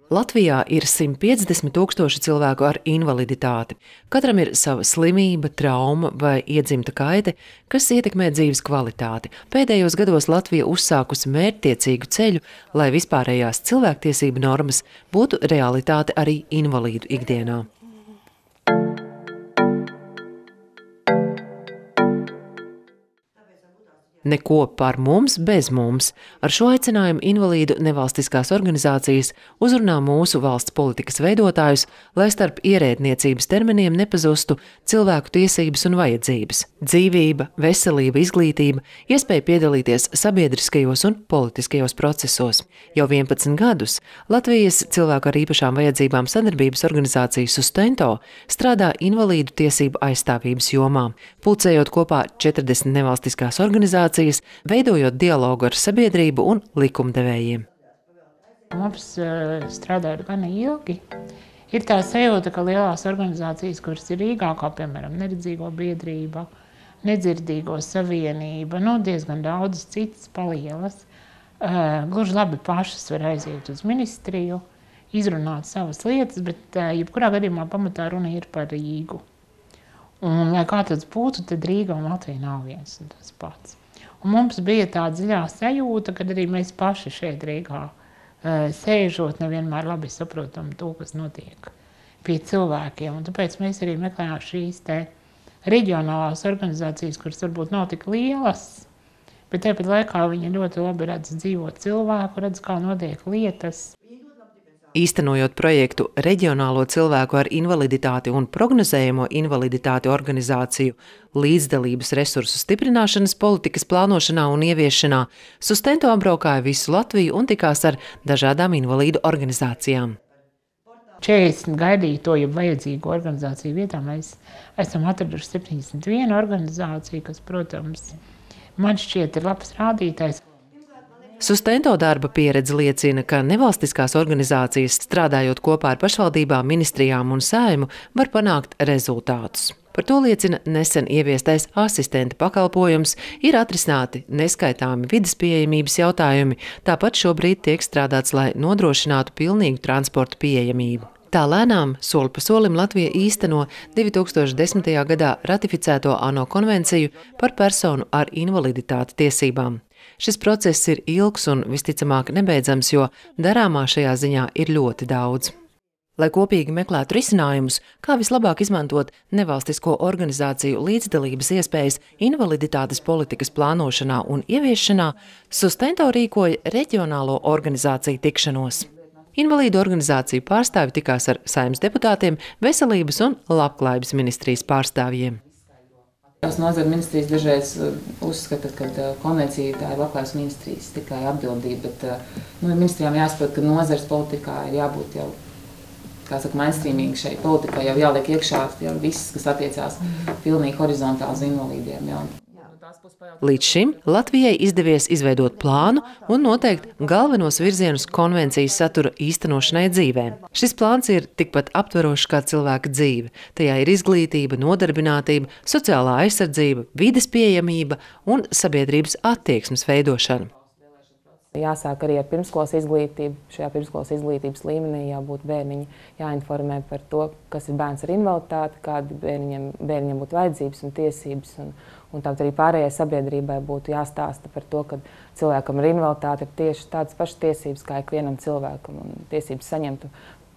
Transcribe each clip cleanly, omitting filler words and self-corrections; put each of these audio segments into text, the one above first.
Latvijā ir 150 000 cilvēku ar invaliditāti. Katram ir sava slimība, trauma vai iedzimta kaite, kas ietekmē dzīves kvalitāti. Pēdējos gados Latvija uzsākusi mērķtiecīgu ceļu, lai vispārējās cilvēktiesību normas būtu realitāte arī invalīdu ikdienā. Neko par mums bez mums. Ar šo aicinājumu invalīdu nevalstiskās organizācijas uzrunā mūsu valsts politikas veidotājus, lai starp ierēdniecības terminiem nepazustu cilvēku tiesības un vajadzības – dzīvība, veselība, izglītība, iespēja piedalīties sabiedriskajos un politiskajos procesos. Jau 11 gadus Latvijas cilvēku ar īpašām vajadzībām sadarbības organizācija Sustento strādā invalīdu tiesību aizstāvības jomā, pulcējot kopā 40 nevalstiskās organizācijas, veidojot dialogu ar sabiedrību un likumdevējiem. Mums strādājot gan ilgi, ir tā sajūta, ka lielās organizācijas, kuras ir Rīgā, kā piemēram Neredzīgo biedrība, Nedzirdīgo savienība, diezgan daudz citas palielas, gluži labi pašas var aiziet uz ministriju, izrunāt savas lietas, bet jebkurā gadījumā pamatā runa ir par Rīgu. Un, lai kā tas būtu, tad Rīga un Latvija nav viens un tas pats. Un mums bija tā dziļā sajūta, kad arī mēs paši šeit Rīgā sēžot, nevienmēr labi saprotam to, kas notiek pie cilvēkiem. Un tāpēc mēs arī meklējām šīs te reģionālās organizācijas, kuras varbūt nav tik lielas, bet tāpat laikā viņi ļoti labi redz dzīvot cilvēku, redz, kā notiek lietas. Īstenojot projektu Reģionālo cilvēku ar invaliditāti un prognozējamo invaliditāti organizāciju līdzdalības resursu stiprināšanas politikas plānošanā un ieviešanā, Sustento apbraukāja visu Latviju un tikās ar dažādām invalīdu organizācijām. 40 gaidīto, ja vajadzīgo organizāciju vietā mēs esam atraduši 71 organizāciju, kas, protams, man šķiet ir labs rādītājs. Sustento darba pieredze liecina, ka nevalstiskās organizācijas, strādājot kopā ar pašvaldībām, ministrijām un Saeimu, var panākt rezultātus. Par to liecina nesen ieviestais asistenta pakalpojums, ir atrisināti neskaitāmi vides pieejamības jautājumi, tāpat šobrīd tiek strādāts, lai nodrošinātu pilnīgu transportu pieejamību. Tā lēnām, soli pa solim Latvija īsteno 2010. gadā ratificēto ANO konvenciju par personu ar invaliditāti tiesībām. Šis process ir ilgs un visticamāk nebeidzams, jo darāmā šajā ziņā ir ļoti daudz. Lai kopīgi meklētu risinājumus, kā vislabāk izmantot nevalstisko organizāciju līdzdalības iespējas invaliditātes politikas plānošanā un ieviešanā, Sustento rīkoja reģionālo organizāciju tikšanos. Invalīdu organizāciju pārstāvi tikās ar Saeimas deputātiem, veselības un labklājības ministrijas pārstāvjiem. Nozara ministrijas dažreiz uzskata, ka konvencija tā ir labklājības ministrijas tikai atbildība, bet ministrijām jāsaprot, ka nozares politikā ir jābūt jau, kā saka, mainstreamīgi šai politikai, jau jāliek iekšā jau viss, kas attiecās pilnīgi horizontāli uz invalīdiem. Jau. Līdz šim Latvijai izdevies izveidot plānu un noteikt galvenos virzienus konvencijas satura īstenošanai dzīvē. Šis plāns ir tikpat aptverošs kā cilvēka dzīve. Tajā ir izglītība, nodarbinātība, sociālā aizsardzība, vides pieejamība un sabiedrības attieksmes veidošana. Jāsāk arī ar pirmskolas izglītību. Šajā pirmskolas izglītības līmenī jābūt bērniņi jāinformē par to, kas ir bērns ar invaliditāti, kādi bērniņam būtu vajadzības un tiesības. Un tāpat arī pārējai sabiedrībai būtu jāstāsta par to, ka cilvēkam ar invaliditāti ir tieši tādas pašas tiesības kā ikvienam cilvēkam un tiesības saņemt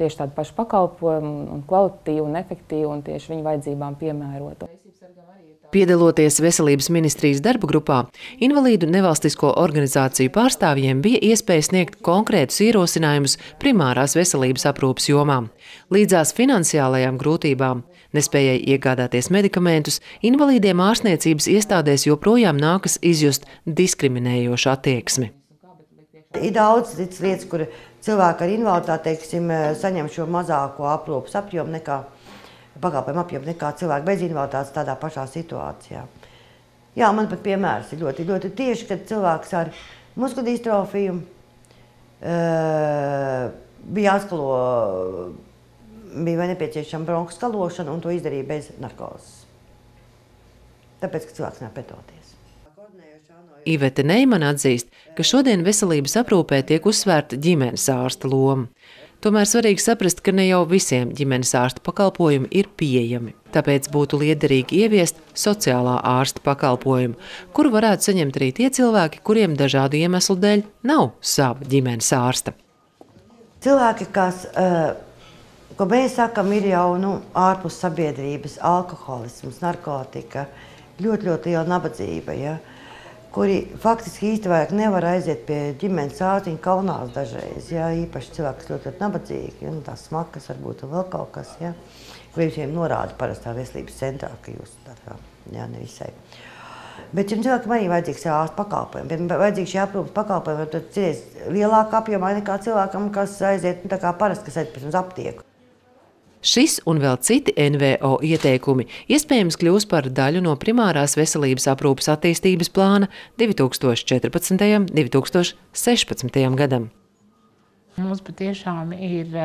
tieši tādu pašu pakalpojumu un kvalitatīvu un efektīvu un tieši viņu vajadzībām piemērotu. Piedaloties veselības ministrijas darba grupā, invalīdu nevalstisko organizāciju pārstāvjiem bija iespēja sniegt konkrētus ierosinājumus primārās veselības aprūpes jomām. Līdzās finansiālajām grūtībām, nespējai iegādāties medikamentus, invalīdiem ārstniecības iestādēs joprojām nākas izjust diskriminējošu attieksmi. Ir daudz citas lietas, kur cilvēki ar invaliditāti, teiksim, saņem šo mazāko aprūpes apjomu pakalpojumu apjomu nekā cilvēki bez invaliditātes tādā pašā situācijā. Jā, man pat piemērs ir ļoti, ļoti tieši, kad cilvēks ar muskuļu distrofiju bija jāskalo, bija nepieciešama bronhu skalošana un to izdarīja bez narkozes. Tāpēc, ka cilvēks nevar pretoties. Ivete Neimana atzīst, ka šodien veselības aprūpē tiek uzsvērta ģimenes ārsta loma. Tomēr svarīgi saprast, ka ne jau visiem ģimenes ārsta pakalpojumi ir pieejami. Tāpēc būtu liederīgi ieviest sociālā ārsta pakalpojumu, kuru varētu saņemt arī tie cilvēki, kuriem dažādu iemeslu dēļ nav sava ģimenes ārsta. Cilvēki, kas, ko mēs sakam, ir jau ārpus sabiedrības, alkoholisms, narkotika, ļoti liela nabadzība, ja? Kuri faktiski īsti vajag nevar aiziet pie ģimenes ārsta, viņi kaunās dažreiz, ja? Īpaši cilvēks ļoti nabadzīgi, ja? Tās smakas varbūt un vēl kaut kas, ja? Kur viņiem norāda parastā veselības centrā, ka jūs darāt, ja, nevisai. Bet šiem cilvēkiem arī vajadzīgs ārsta pakalpojumi, bet vajadzīgs šī aprūpas pakalpojumi, tad ir lielāka apjomā nekā cilvēkam, kas aiziet, tā kā parasti, kas aiziet uz aptieku. Šis un vēl citi NVO ieteikumi iespējams kļūs par daļu no primārās veselības aprūpes attīstības plāna 2014. 2016. gadam. Mums patiešām ir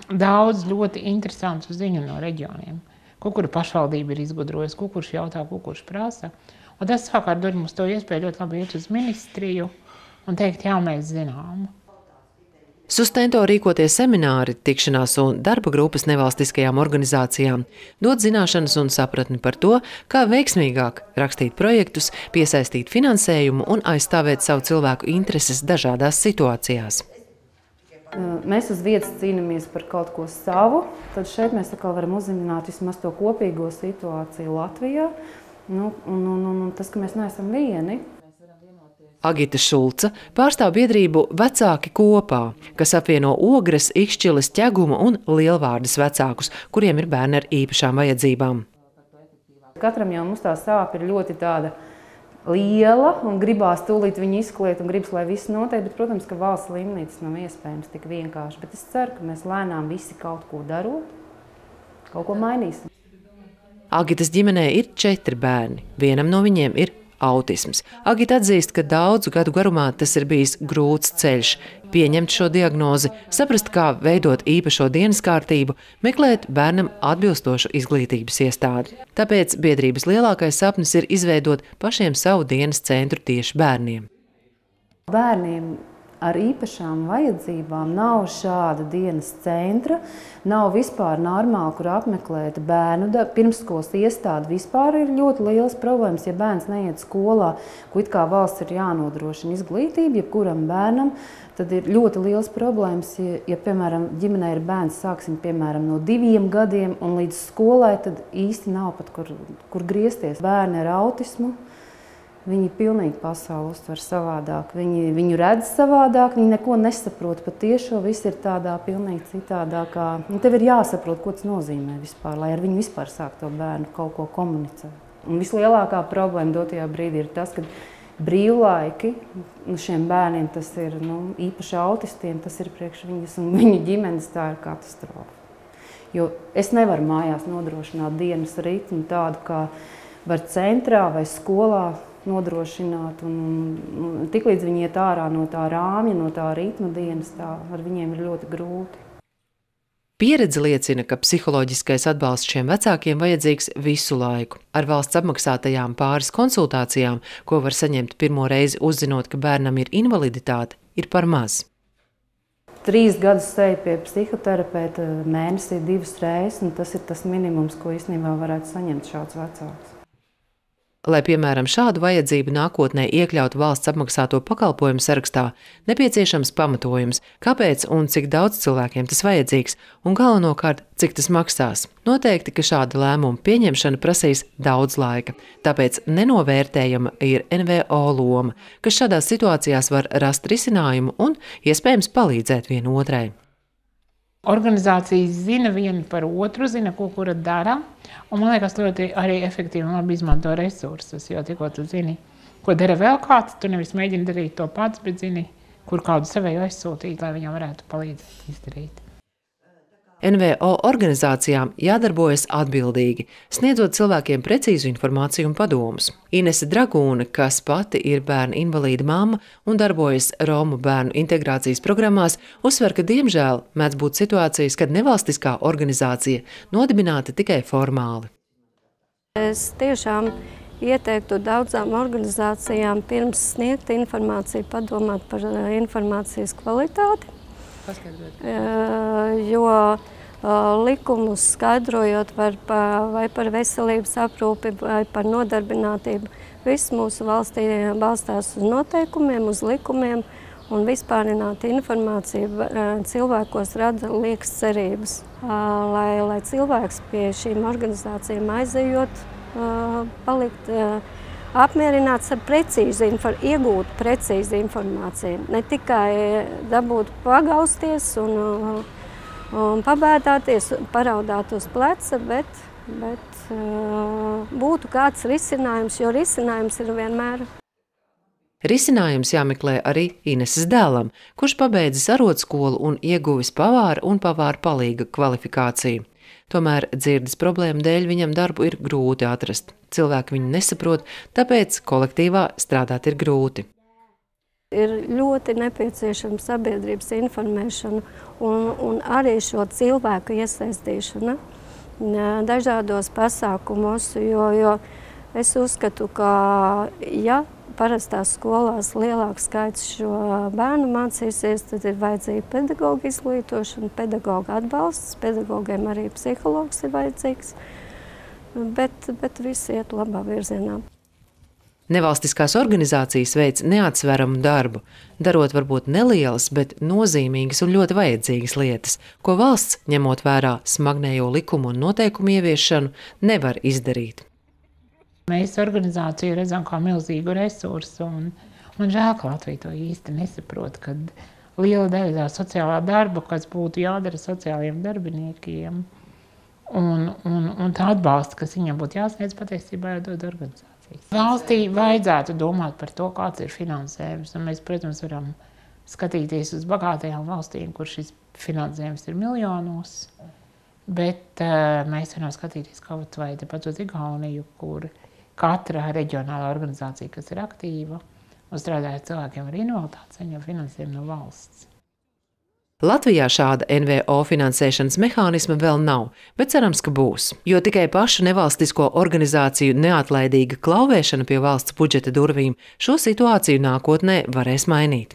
daudz ļoti interesantu ziņu no reģioniem. Kura pašvaldība ir izgudrojusi, kurš jautā, kurš prasa. Un tas savukārt dod mums to iespēju ļoti labi iet uz ministriju un teikt, jā, mēs zinām. Sustento rīkotie semināri, tikšanās un darba grupas nevalstiskajām organizācijām dod zināšanas un sapratni par to, kā veiksmīgāk rakstīt projektus, piesaistīt finansējumu un aizstāvēt savu cilvēku intereses dažādās situācijās. Mēs uz vietas cīnāmies par kaut ko savu, tad šeit mēs atkal varam uzzināt vismaz to kopīgo situāciju Latvijā, un tas, ka mēs neesam vieni. Agita Šulca pārstāv biedrību Vecāki kopā, kas apvieno Ogres, Ikšķiles, Ķeguma un Lielvārdes vecākus, kuriem ir bērni ar īpašām vajadzībām. Katram jau mums tā sāpe ir ļoti tāda liela un gribās tūlīt viņu izkliet un gribas, lai viss notiek, bet, protams, ka valsts līmenī tas nav iespējams tik vienkārši. Bet es ceru, ka mēs lēnām visi kaut ko darot, kaut ko mainīsim. Agitas ģimenē ir 4 bērni, vienam no viņiem ir autisms. Agita atzīst, ka daudzu gadu garumā tas ir bijis grūts ceļš, pieņemt šo diagnozi, saprast, kā veidot īpašo dienas kārtību, meklēt bērnam atbilstošu izglītības iestādi. Tāpēc biedrības lielākais sapnis ir izveidot pašiem savu dienas centru tieši bērniem. Bērniem ar īpašām vajadzībām nav šāda dienas centra, nav vispār normāli, kur apmeklēt bērnu. Pirmsskolas iestāde vispār ir ļoti liels problēmas, ja bērns neiet skolā, ko it kā valsts ir jānodrošina izglītība, jebkuram bērnam, tad ir ļoti liels problēmas, ja piemēram, ģimenē ir bērns, sāksim, piemēram, no 2 gadiem un līdz skolai, tad īsti nav pat, kur griezties. Bērni ar autismu, viņi pilnīgi pasauli uztver savādāk, viņu redz savādāk, viņi neko nesaprot, pat tiešo viss ir tādā pilnīgi citādākā. Tev ir jāsaprot, ko tas nozīmē vispār, lai ar viņu vispār sāk to bērnu kaut ko komunicēt. Un vislielākā problēma dotajā brīdī ir tas, ka brīvlaiki šiem bērniem, tas ir īpaši autistiem, tas ir priekš viņas un viņu ģimenes, tā ir katastrofa. Jo es nevaru mājās nodrošināt dienas ritmu tādu, kā var centrā vai skolā nodrošināt, un tiklīdz viņi iet ārā no tā rāmja, no tā ritma dienas, tā ar viņiem ir ļoti grūti. Pieredze liecina, ka psiholoģiskais atbalsts šiem vecākiem vajadzīgs visu laiku. Ar valsts apmaksātajām pāris konsultācijām, ko var saņemt pirmo reizi uzzinot, ka bērnam ir invaliditāte, ir par maz. 3 gadus eju pie psihoterapeita, mēnesī 2 reizes, un tas ir tas minimums, ko īstenībā varētu saņemt šāds vecāks. Lai, piemēram, šādu vajadzību nākotnē iekļautu valsts apmaksāto pakalpojumu sarakstā, nepieciešams pamatojums, kāpēc un cik daudz cilvēkiem tas vajadzīgs, un galvenokārt, cik tas maksās. Noteikti, ka šāda lēmuma pieņemšana prasīs daudz laika, tāpēc nenovērtējama ir NVO loma, kas šādās situācijās var rast risinājumu un iespējams palīdzēt vienotrai. Organizācijas zina viena par otru, zina, ko kura dara, un man liekas ļoti arī efektīvi un labi izmanto resursus, jo tikko tu zini, ko dara vēl kāds, tu nevis mēģini darīt to pats, bet zini, kur kādu savēju aizsūtīt, lai viņam varētu palīdzēt izdarīt. NVO organizācijām jādarbojas atbildīgi, sniedzot cilvēkiem precīzu informāciju un padomus. Inese Dragūne, kas pati ir bērnu invalīda mamma un darbojas Romu bērnu integrācijas programmās, uzsver, ka diemžēl mēdz būt situācijas, kad nevalstiskā organizācija nodibināta tikai formāli. Es tiešām ieteiktu daudzām organizācijām pirms sniegt informāciju, padomāt par informācijas kvalitāti. Jo likumus skaidrojot vai par veselības aprūpi, vai par nodarbinātību, viss mūsu valstī balstās uz noteikumiem, uz likumiem, un vispārināta informācija cilvēkos rada liekas cerības, lai cilvēks pie šīm organizācijām aizejot, palikt apmierināts ar iegūt precīzu informāciju. Ne tikai dabūt pagausties un pabēdāties, paraudāt uz pleca, bet būtu kāds risinājums, jo risinājums ir vienmēr. Risinājums jāmeklē arī Ineses dēlam, kurš pabeidzis arotskolu un ieguvis pavāra un pavāra palīga kvalifikāciju. Tomēr dzirdes problēmu dēļ viņam darbu ir grūti atrast. Cilvēki viņu nesaprot, tāpēc kolektīvā strādāt ir grūti. Ir ļoti nepieciešama sabiedrības informēšana un arī šo cilvēku iesaistīšana dažādos pasākumos, jo es uzskatu, ka ja parastās skolās lielāks skaits šo bērnu mācīsies, tad ir vajadzīga pedagoga izglītošana, pedagoga atbalsts, pedagogiem arī psihologs ir vajadzīgs, bet visi iet labā virzienā. Nevalstiskās organizācijas veic neatsveramu darbu, darot varbūt nelielas, bet nozīmīgas un ļoti vajadzīgas lietas, ko valsts, ņemot vērā smagnējo likumu un noteikumu ieviešanu, nevar izdarīt. Mēs organizāciju redzam kā milzīgu resursu, un man žēl, ka Latvija to īsti nesaprot, kad liela daļa tā sociālā darba, kas būtu jādara sociālajiem darbiniekiem, un tā atbalsta, kas viņam būtu jāsniedz, patiesībā jādod organizācijas. Valstī vajadzētu domāt par to, kāds ir finansējums, un mēs, protams, varam skatīties uz bagātajām valstīm, kur šis finansējums ir miljonos, bet mēs varam skatīties kaut vai tepat uz Igauniju, kur katra reģionāla organizācija, kas ir aktīva un strādā ar cilvēkiem ar invaliditāti, saņem finansējumu no valsts. Latvijā šāda NVO finansēšanas mehānisma vēl nav, bet cerams, ka būs, jo tikai pašu nevalstisko organizāciju neatlaidīga klauvēšana pie valsts budžeta durvīm šo situāciju nākotnē varēs mainīt.